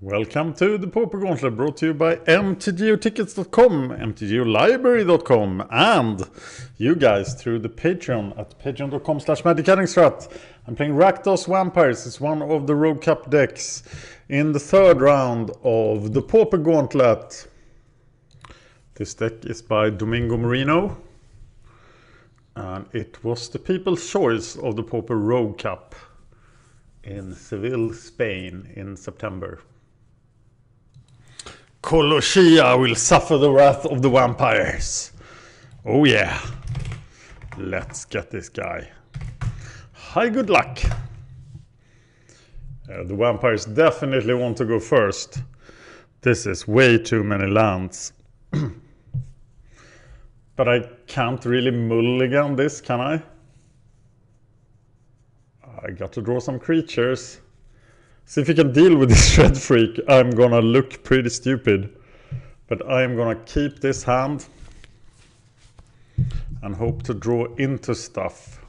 Welcome to the Pauper Gauntlet, brought to you by mtgotickets.com, mtgolibrary.com, and you guys through the Patreon at patreon.com/magicgatheringsstrat. I'm playing Rakdos Vampires. It's one of the Rogue Cup decks in the third round of the Pauper Gauntlet. This deck is by Domingo Marino, and it was the people's choice of the Pauper Rogue Cup in Seville, Spain in September. Colossia will suffer the wrath of the vampires. Oh yeah. Let's get this guy. Hi, good luck. The vampires definitely want to go first. This is way too many lands. But I can't really mulligan this, can I? I got to draw some creatures. See if you can deal with this Shred Freak. I'm gonna look pretty stupid. But I'm gonna keep this hand and hope to draw into stuff.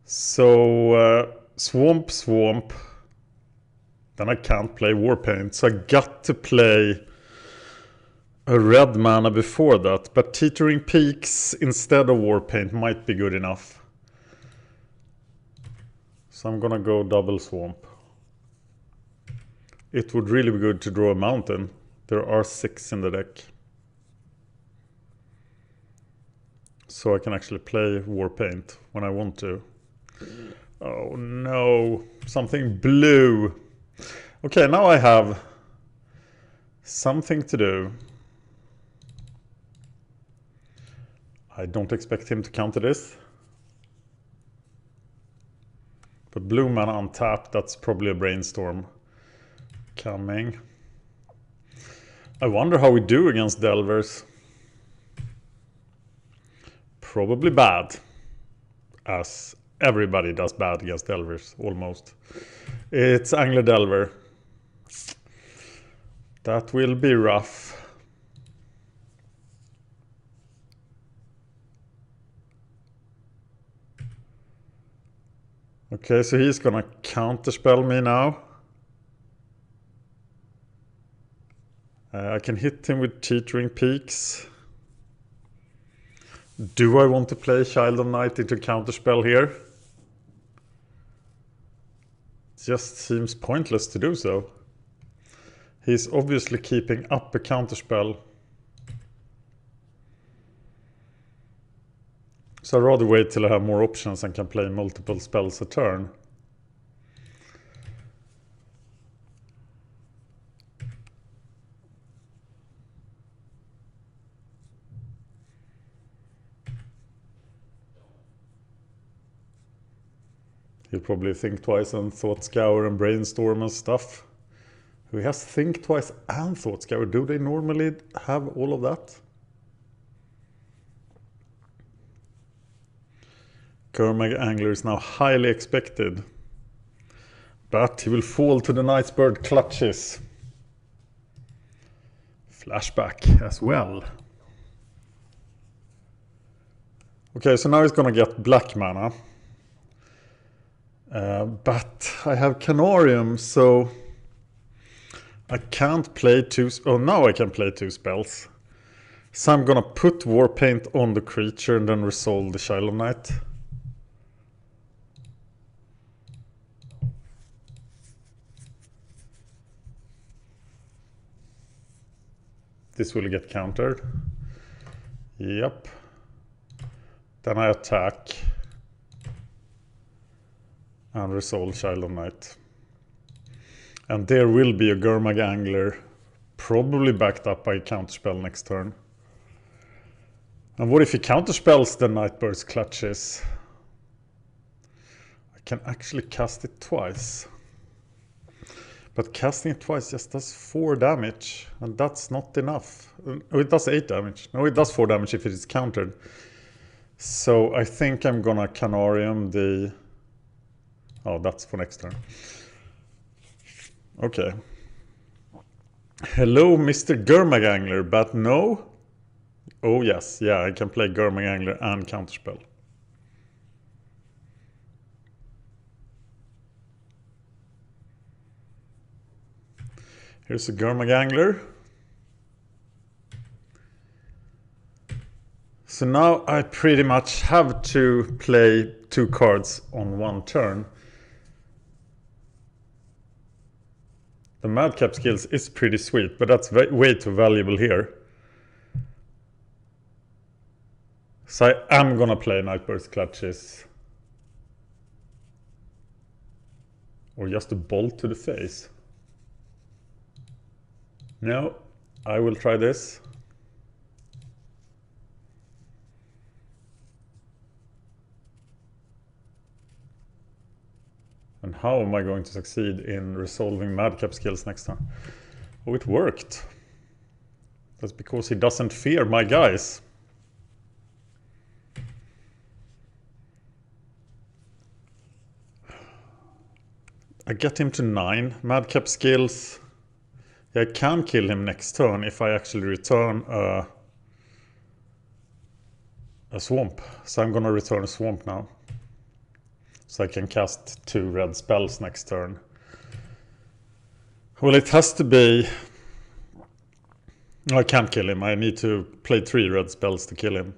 So Swamp. Then I can't play Warpaint. So I got to play a red mana before that. But Teetering Peaks instead of Warpaint might be good enough. So I'm gonna go double Swamp. It would really be good to draw a mountain. There are 6 in the deck. So I can actually play Warpaint when I want to. Oh no, something blue. Okay, now I have something to do. I don't expect him to counter this. But blue mana untapped, that's probably a Brainstorm coming. I wonder how we do against Delvers. Probably bad. As everybody does bad against Delvers, almost. It's Angler Delver. That will be rough. Okay, so he's gonna counterspell me now. I can hit him with Teetering Peaks. Do I want to play Child of Night into counterspell here? Just seems pointless to do so. He's obviously keeping up a counterspell. So I'd rather wait till I have more options and can play multiple spells a turn. He'll probably think twice and Thought Scour and Brainstorm and stuff. Who has Think Twice and Thought Scour? Do they normally have all of that? Gurmag Angler is now highly expected. But he will fall to the Nightbird clutches. Flashback as well. Okay, so now he's gonna get black mana. But I have Canorium, so I can't play 2... Oh, now I can play 2 spells. So I'm gonna put Warpaint on the creature and then resolve the Child of Night. This will get countered. Yep. Then I attack. And resolve Child of Night. And there will be a Gurmag Angler, probably backed up by a counterspell next turn. And what if he counterspells the Nightbird's clutches? I can actually cast it twice. But casting it twice just does 4 damage, and that's not enough. Oh, it does 8 damage. No, it does 4 damage if it is countered. So I think I'm gonna Canorium the... Oh, that's for next turn. Okay. Hello, Mr. Gurmag Angler, but no? Oh, yes. Yeah, I can play Gurmag Angler and counterspell. Here's a Gangler. So now I pretty much have to play 2 cards on 1 turn. The Madcap skills is pretty sweet, but that's way too valuable here. So I am gonna play Nightburst Clutches. Or just a bolt to the face. No, I will try this. And how am I going to succeed in resolving Madcap skills next time? Oh, it worked. That's because he doesn't fear my guys. I get him to 9. Madcap skills. Yeah, I can kill him next turn if I actually return a swamp. So I'm gonna return a swamp now. So I can cast 2 red spells next turn. Well, it has to be... No, I can't kill him. I need to play 3 red spells to kill him.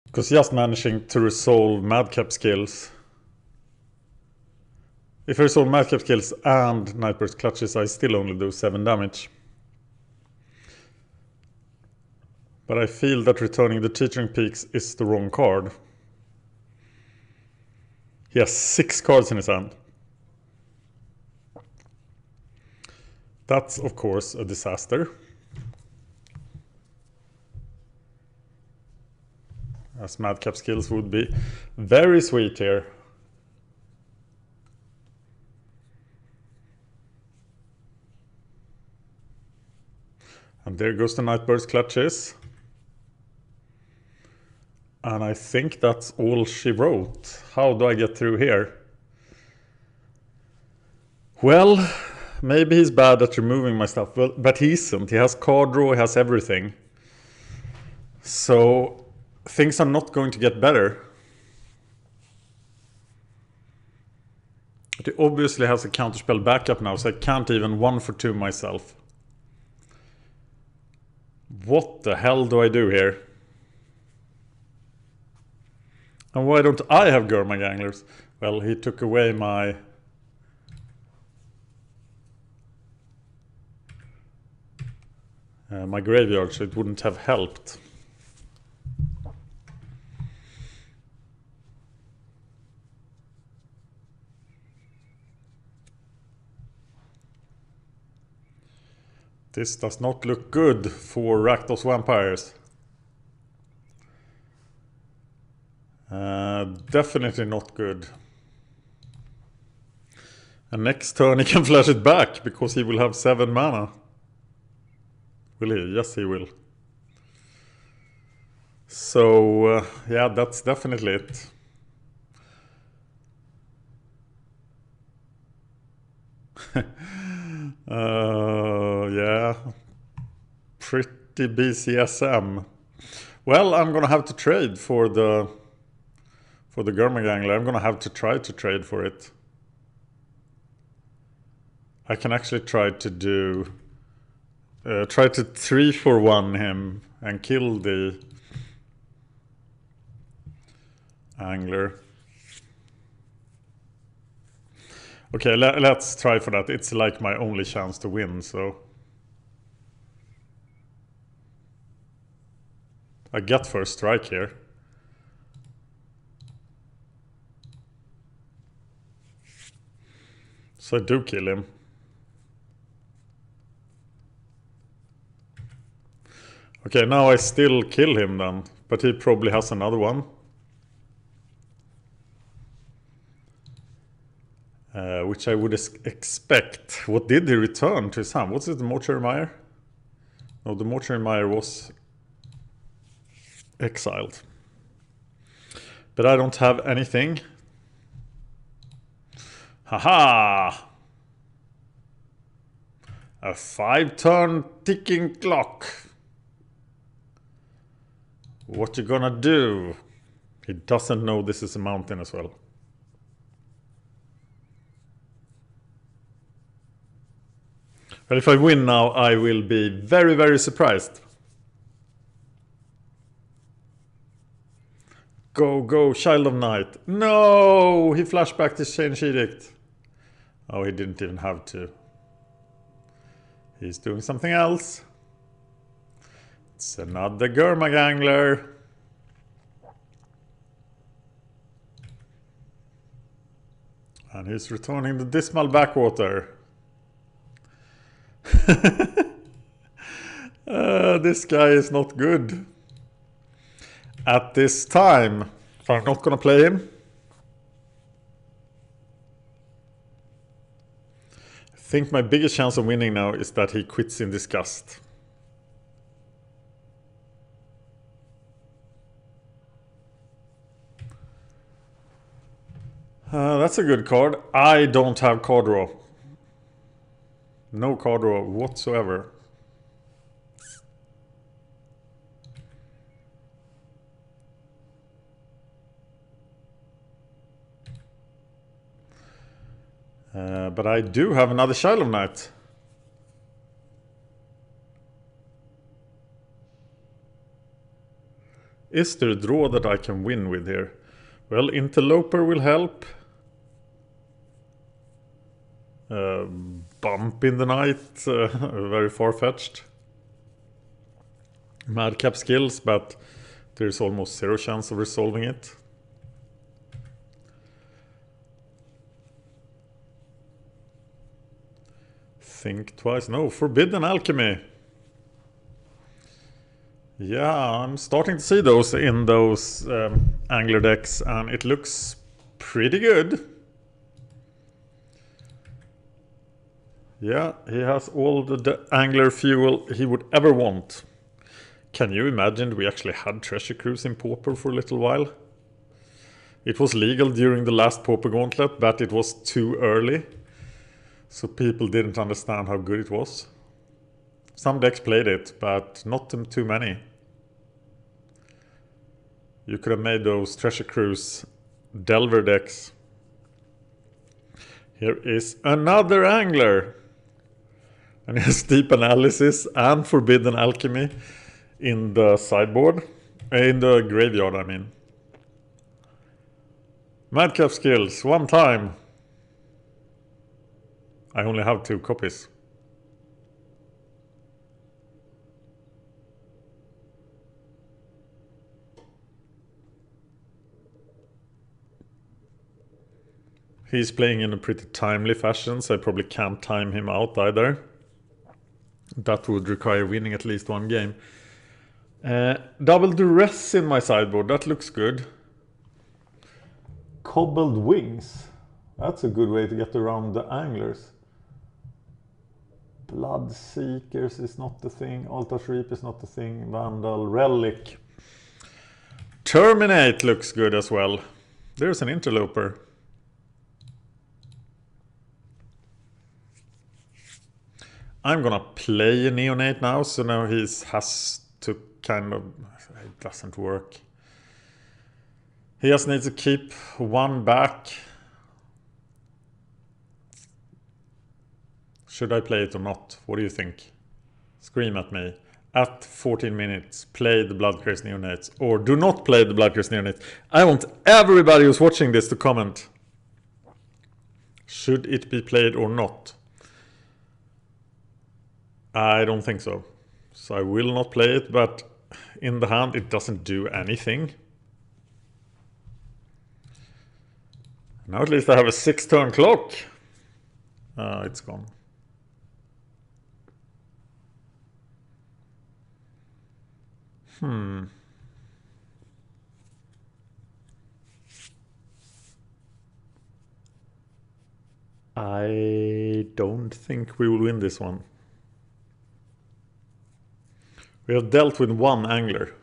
Because just managing to resolve Madcap skills... If I resolve Madcap skills and Nightburst Clutches, I still only do 7 damage. But I feel that returning the Teetering Peaks is the wrong card. He has 6 cards in his hand. That's, of course, a disaster. As Madcap skills would be very sweet here. And there goes the Nightburst Clutches. And I think that's all she wrote. How do I get through here? Well, maybe he's bad at removing my stuff. Well, but he isn't. He has card draw, he has everything. So things are not going to get better. But he obviously has a counterspell backup now, so I can't even 1-for-2 myself. What the hell do I do here? And why don't I have Ganglers? Well, he took away my... my graveyard, so it wouldn't have helped. This does not look good for Rakdos vampires. Definitely not good. And next turn he can flash it back because he will have 7 mana. Will he? Yes, he will. So, yeah, that's definitely it. Yeah. Pretty BCSM. Well, I'm gonna have to trade for the Gangler. I'm gonna have to try to trade for it. I can actually try to do... try to 3-for-1 him and kill the Angler. Okay, let's try for that. It's like my only chance to win, so... I get first strike here. So I do kill him. Okay, now I still kill him then, but he probably has another one. Which I would expect. What did he return to his hand? Was it the Mortuary Mire? No, the Mortuary Mire was exiled. But I don't have anything. Haha! A 5-turn ticking clock. What you gonna do? He doesn't know this is a mountain as well. But if I win now, I will be very, very surprised. Go, go, Child of Night. No! He flashed back this Change Edict. Oh, he didn't even have to. He's doing something else. It's another Gurmag. And he's returning the Dismal Backwater. This guy is not good. At this time, I'm not gonna play him. I think my biggest chance of winning now is that he quits in disgust. That's a good card. I don't have card draw. No card draw whatsoever. But I do have another Child of Night. Is there a draw that I can win with here? Well, Interloper will help. Bump in the Night, very far-fetched. Madcap skills, but there's almost zero chance of resolving it. Think twice. No, Forbidden Alchemy. Yeah, I'm starting to see those in those angler decks, and it looks pretty good. Yeah, he has all the angler fuel he would ever want. Can you imagine we actually had Treasure Cruise in Pauper for a little while? It was legal during the last Pauper Gauntlet, but it was too early. So people didn't understand how good it was. Some decks played it, but not too many. You could have made those Treasure Cruise Delver decks. Here is another angler. And he has Deep Analysis and Forbidden Alchemy in the sideboard. In the graveyard, I mean. Madcap skills, one time. I only have 2 copies. He's playing in a pretty timely fashion, so I probably can't time him out either. That would require winning at least 1 game. Double Duress in my sideboard, that looks good. Cobbled Wings. That's a good way to get around the anglers. Bloodseekers is not the thing. Altar's Reap is not the thing. Vandal Relic. Terminate looks good as well. There's an Interloper. I'm gonna play a Neonate now, so now he has to kind of... It doesn't work. He just needs to keep 1 back. Should I play it or not? What do you think? Scream at me. At 14 minutes, play the Bloodcrazed Neonates. Or do not play the Bloodcrazed Neonates. I want everybody who's watching this to comment. Should it be played or not? I don't think so. So I will not play it, but in the hand it doesn't do anything. Now at least I have a 6-turn clock. It's gone. I don't think we will win this one. We have dealt with 1 angler.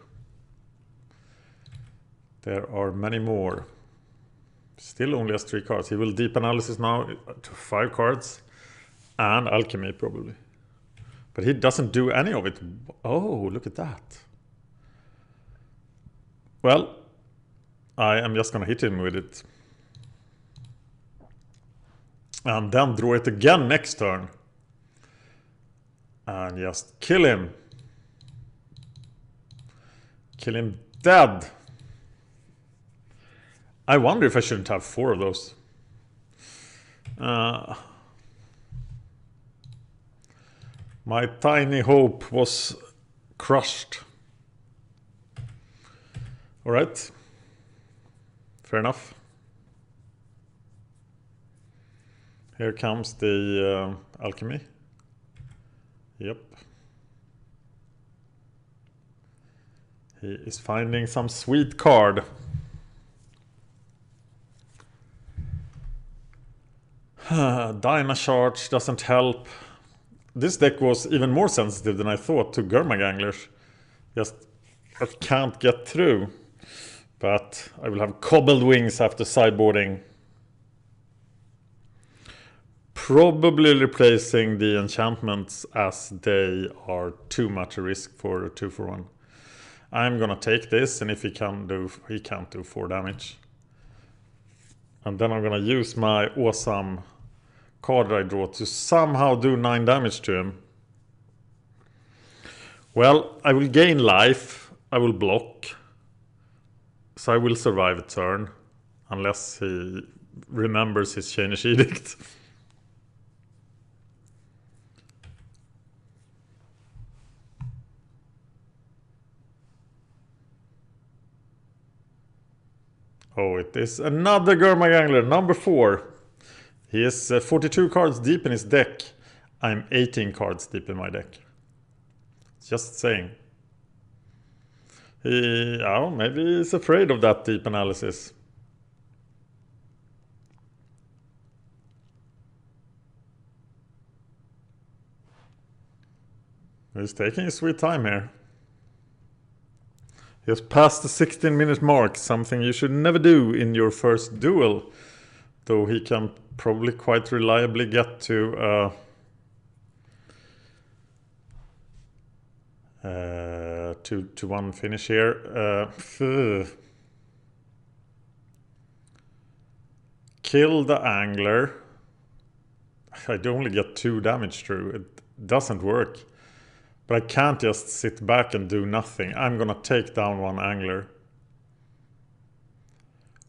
There are many more. Still only has 3 cards. He will Deep Analysis now to 5 cards. And Alchemy probably. But he doesn't do any of it. Oh, look at that. Well, I am just gonna hit him with it. And then draw it again next turn. And just kill him. Kill him dead. I wonder if I shouldn't have 4 of those. My tiny hope was crushed. Alright. Fair enough. Here comes the alchemy. Yep. He is finding some sweet card. Dyna Charge doesn't help. This deck was even more sensitive than I thought to Gurmag Anglers. Just I can't get through. But I will have Cobbled Wings after sideboarding. Probably replacing the enchantments as they are too much a risk for a 2-for-1. I'm gonna take this, and if he can't do 4 damage. And then I'm gonna use my awesome card I draw to somehow do 9 damage to him. Well, I will gain life, I will block. So I will survive a turn. Unless he remembers his Chainish Edict. Oh, it is another Gurmag Angler, number 4. He is 42 cards deep in his deck. I'm 18 cards deep in my deck. Just saying. Maybe he's afraid of that deep analysis. He's taking his sweet time here. He has passed the 16-minute mark, something you should never do in your first duel. Though he can probably quite reliably get to 2-1 finish here. Kill the angler. I'd only get 2 damage through. It doesn't work. But I can't just sit back and do nothing. I'm gonna take down 1 angler.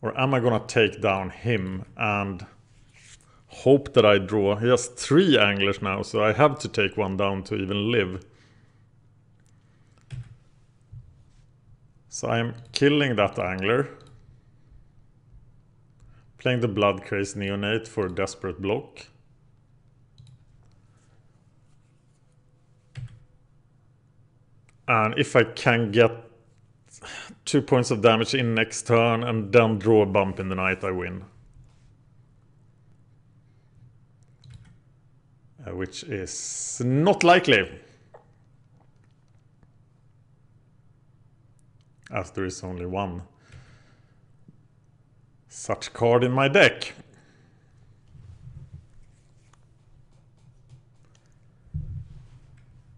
Or am I gonna take down him and hope that I draw? He has 3 anglers now, so I have to take 1 down to even live. So I'm killing that angler. Playing the Bloodcrazed Neonate for a desperate block. And if I can get 2 points of damage in next turn and then draw a bump in the night, I win. Which is not likely. As there is only 1 such card in my deck.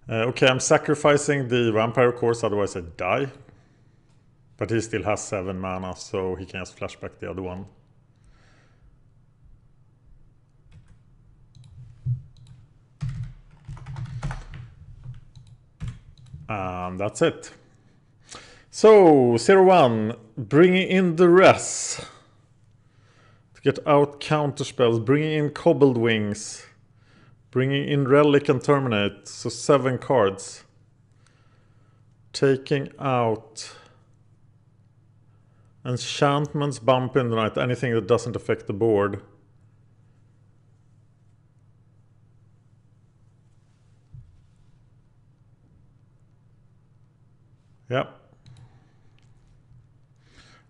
Okay, I'm sacrificing the Vampire course, otherwise I die. But he still has 7 mana, so he can just flashback the other one. And that's it. So, 0-1, bringing in the res. To get out counterspells, bringing in Cobbled Wings. Bringing in Relic and Terminate, so 7 cards. Taking out enchantments, bump in the night, anything that doesn't affect the board. Yep.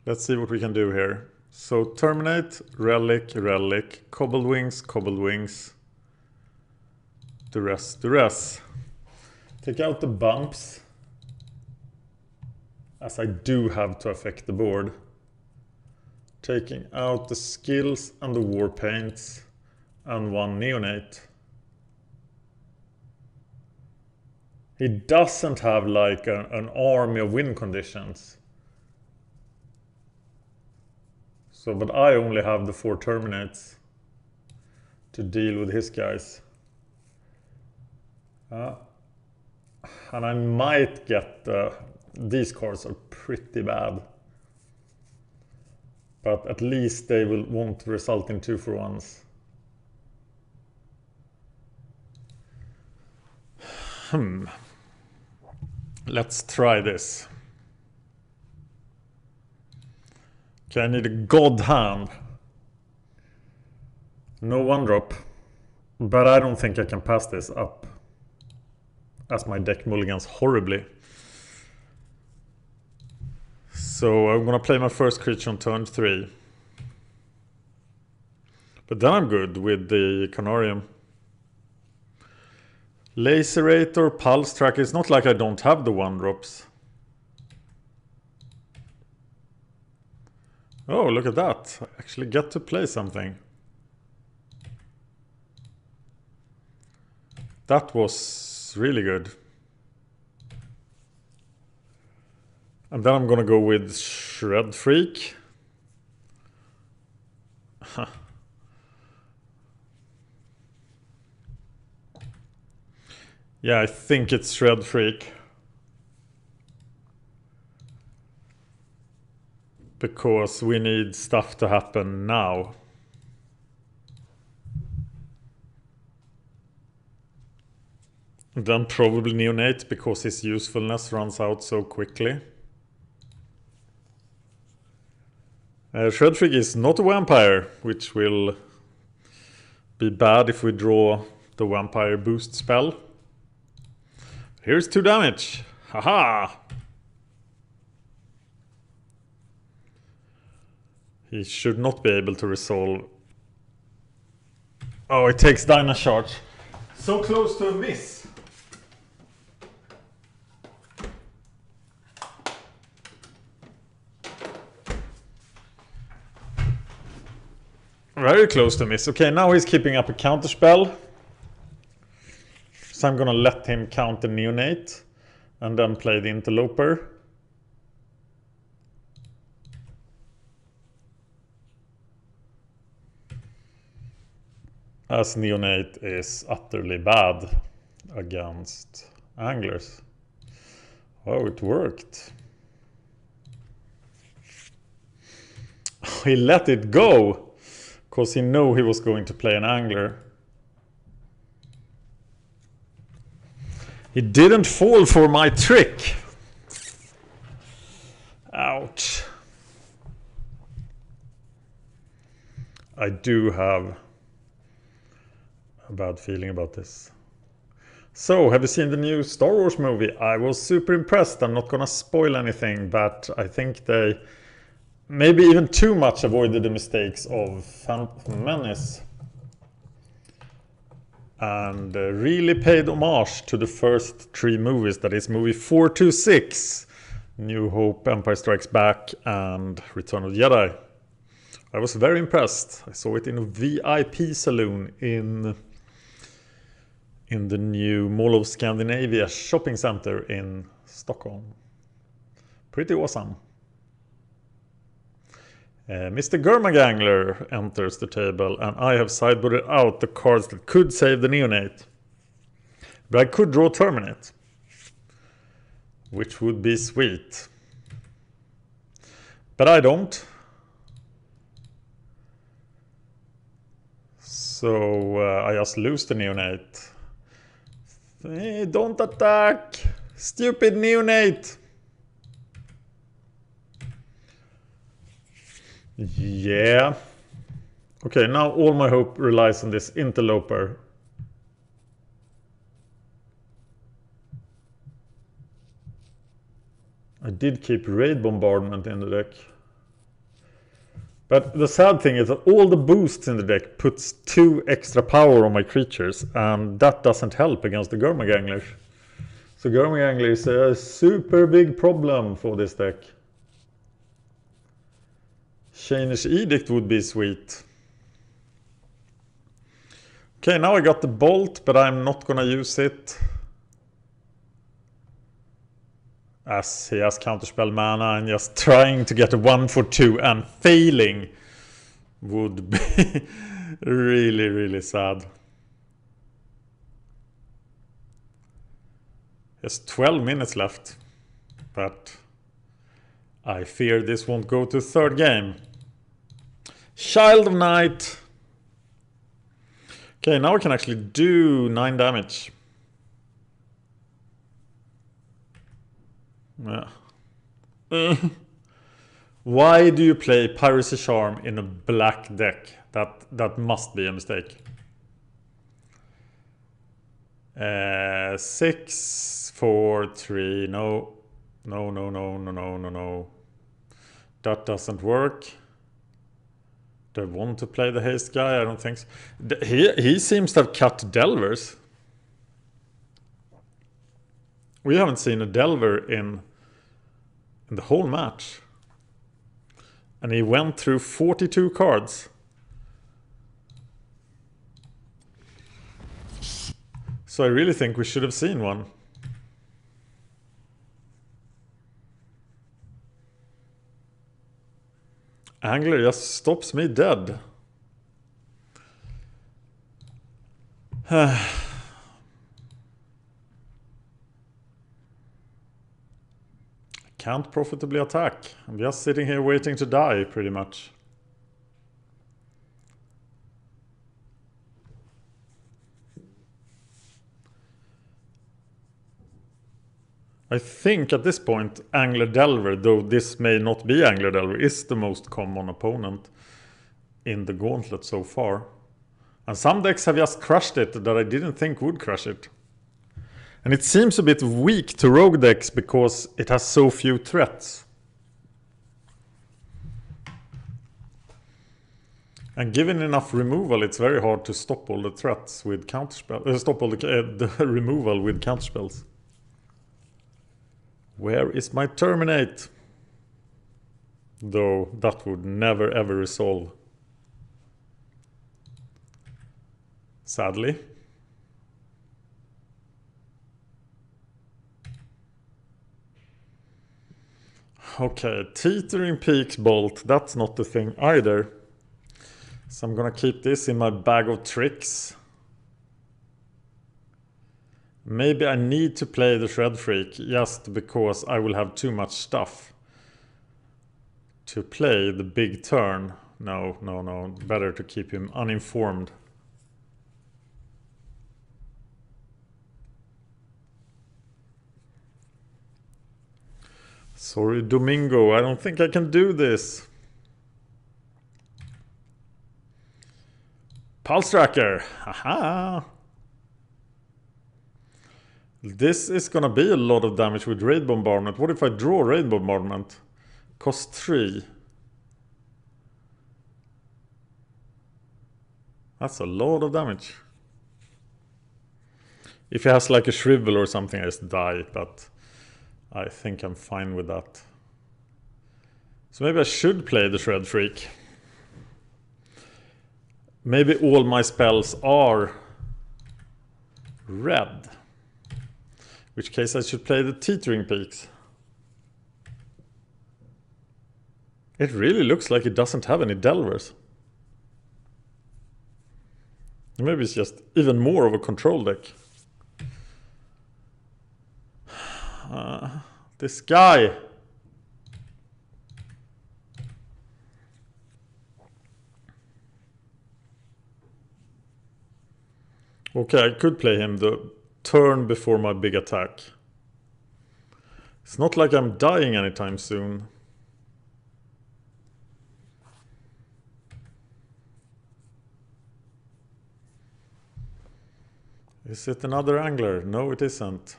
Let's see what we can do here. So Terminate, Relic, Relic, Cobbled Wings, Cobbled Wings. Duress. Take out the bumps, as I do have to affect the board. Taking out the skills and the war paints and 1 neonate. He doesn't have like an army of win conditions. So, but I only have the 4 terminates to deal with his guys. And I might get... these cards are pretty bad. But at least they won't result in 2-for-1s. Let's try this. Okay, I need a god hand. No 1-drop. But I don't think I can pass this up, as my deck mulligans horribly. So I'm gonna play my first creature on turn 3. But then I'm good with the Canarium. Lacerator, Pulse Track. It's not like I don't have the 1-drops. Oh, look at that. I actually get to play something. That was really good. And then I'm gonna go with Shred Freak. Yeah, I think it's Shred Freak. Because we need stuff to happen now. And then probably Neonate, because his usefulness runs out so quickly. Shred Freak is not a vampire, which will be bad if we draw the vampire boost spell. Here's 2 damage. Haha! He should not be able to resolve. Oh, it takes Dyna Charge. So close to a miss. Very close to miss. Okay, now he's keeping up a counter spell. So I'm gonna let him count the Neonate and then play the Interloper. As Neonate is utterly bad against anglers. Oh, it worked. He let it go. Because he knew he was going to play an angler. He didn't fall for my trick. Ouch. I do have a bad feeling about this. So, have you seen the new Star Wars movie? I was super impressed. I'm not gonna spoil anything, but I think they maybe even too much avoided the mistakes of Phantom Menace. And really paid homage to the first 3 movies. That is movie 4 to 6. New Hope, Empire Strikes Back, and Return of the Jedi. I was very impressed. I saw it in a VIP saloon in the new Mall of Scandinavia shopping center in Stockholm. Pretty awesome. Mr. Gurmagangler enters the table, and I have sideboarded out the cards that could save the Neonate. But I could draw Terminate, which would be sweet. But I don't. So I just lose the Neonate. Hey, don't attack! Stupid Neonate! Yeah. Okay, now all my hope relies on this Interloper. I did keep Raid Bombardment in the deck. But the sad thing is that all the boosts in the deck puts 2 extra power on my creatures, and that doesn't help against the Gurmaganglers. So Gurmagangler is a super big problem for this deck. Chainer's Edict would be sweet. Okay, now I got the Bolt, but I'm not gonna use it. As he has counterspell mana and just trying to get a 1 for 2 and failing. would be really, really sad. There's 12 minutes left, but I fear this won't go to third game. Child of Night. Okay, now I can actually do 9 damage. Yeah. Why do you play Piracy Charm in a black deck? That must be a mistake. 6, 4, 3. No. That doesn't work. Do I want to play the haste guy? I don't think so. He seems to have cut Delvers. We haven't seen a Delver in the whole match. And he went through 42 cards. So I really think we should have seen one. Angler just stops me dead. Can't profitably attack. I'm just sitting here waiting to die, pretty much. I think at this point, Angler Delver, though this may not be Angler Delver, is the most common opponent in the Gauntlet so far. And some decks have just crushed it that I didn't think would crush it. And it seems a bit weak to rogue decks because it has so few threats. And given enough removal, it's very hard to stop all the threats with counterspells. Stop all the removal with counterspells. Where is my Terminate? Though that would never ever resolve. Sadly. Okay, Teetering Peaks Bolt. That's not the thing either. So I'm gonna keep this in my bag of tricks. Maybe I need to play the Shred Freak just because I will have too much stuff to play the big turn. No. Better to keep him uninformed. Sorry, Domingo. I don't think I can do this. Pulse Tracker. Haha. This is gonna be a lot of damage with Raid Bombardment. What if I draw Raid Bombardment? Cost 3. That's a lot of damage. If he has like a Shrivel or something, I just die, but I think I'm fine with that. So maybe I should play the Shred Freak. Maybe all my spells are red. In which case I should play the Teetering Peaks. It really looks like it doesn't have any Delvers. Maybe it's just even more of a control deck. This guy. Okay, I could play him the turn before my big attack. It's not like I'm dying anytime soon. Is it another angler? No, it isn't.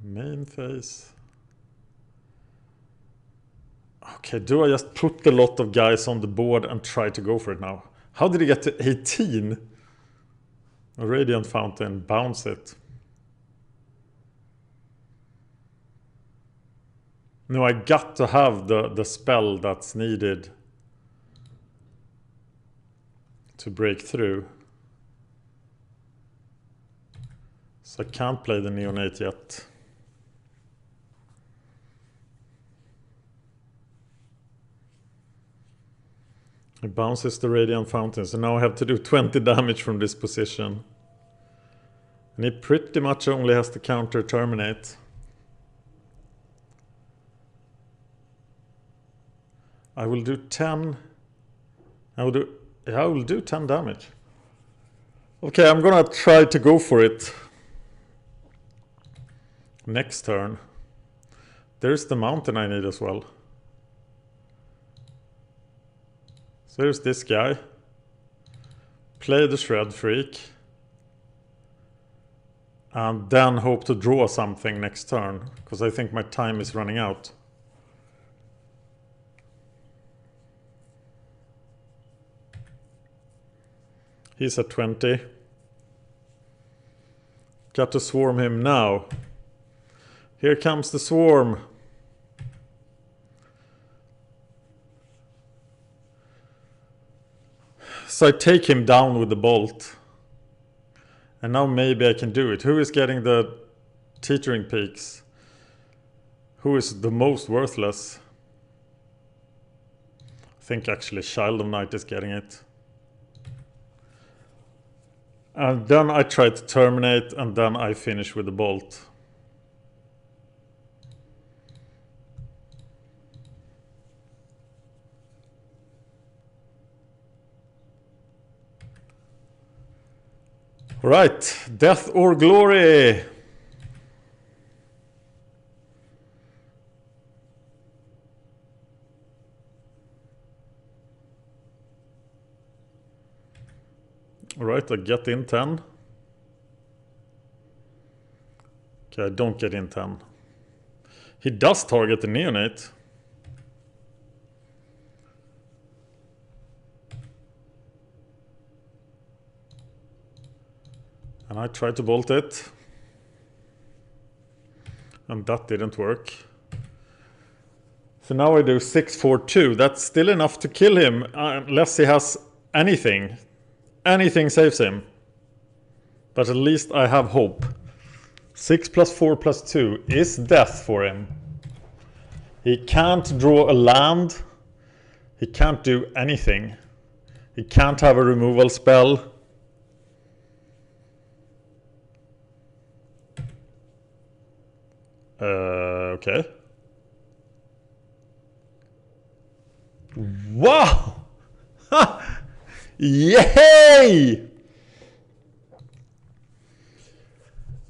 Main phase. Okay, do I just put a lot of guys on the board and try to go for it now? How did he get to 18? A Radiant Fountain, bounce it. No, I got to have the spell that's needed to break through. So I can't play the Neonate yet. He bounces the Radiant Fountain, so now I have to do 20 damage from this position. And he pretty much only has to counter terminate. I will do 10. I will do 10 damage. Okay, I'm gonna try to go for it. Next turn. There's the mountain I need as well. So there's this guy. Play the Shred Freak. And then hope to draw something next turn. Because I think my time is running out. He's at 20. Got to swarm him now. Here comes the swarm. So I take him down with the bolt. And now maybe I can do it. Who is getting the teetering peaks? Who is the most worthless? I think actually Child of Night is getting it. And then I try to terminate, and then I finish with the bolt. Right, death or glory. Alright, I get in 10. Okay, I don't get in 10. He does target the neonate. And I tried to bolt it. And that didn't work. So now I do 6-4-2. That's still enough to kill him, unless he has anything. Anything saves him. But at least I have hope. 6 + 4 + 2 is death for him. He can't draw a land. He can't do anything. He can't have a removal spell. Okay. Wow! Yay!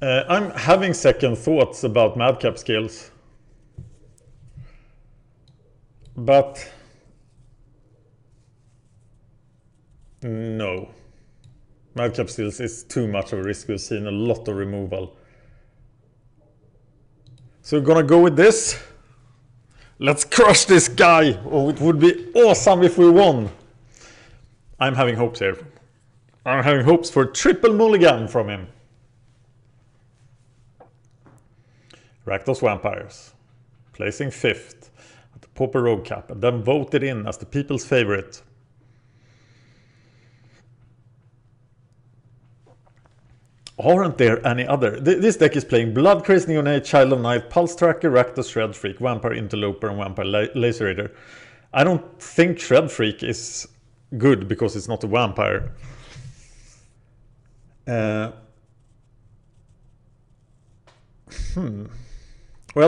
I'm having second thoughts about madcap skills. But no. Madcap skills is too much of a risk. We've seen a lot of removal. So we're gonna go with this. Let's crush this guy. Oh, it would be awesome if we won. I'm having hopes here. I'm having hopes for triple mulligan from him. Rakdos Vampires. Placing 5th at the Pauper Rogue Cup. And then voted in as the people's favorite. Aren't there any other? This deck is playing Bloodcraze, Neonate, Child of Night, Pulse Tracker, Rakdos, Shred Freak, Vampire Interloper, and Vampire Lacerator. I don't think Shred Freak is good because it's not a vampire. Well,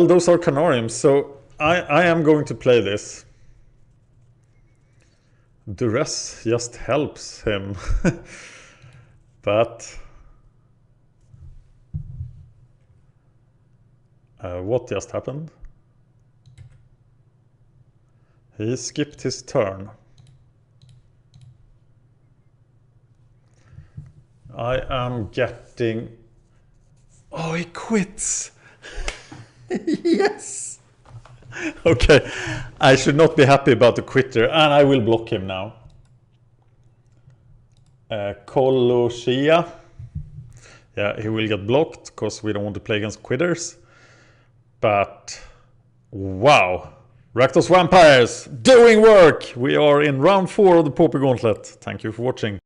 those are Canariums, so I am going to play this. Duress just helps him. But what just happened? He skipped his turn. I am getting... Oh, he quits! Yes! Okay, I should not be happy about the quitter, and I will block him now. Koloshia. Yeah, he will get blocked, because we don't want to play against quitters. But, wow! Rakdos Vampires, doing work! We are in round 4 of the Pauper Gauntlet. Thank you for watching.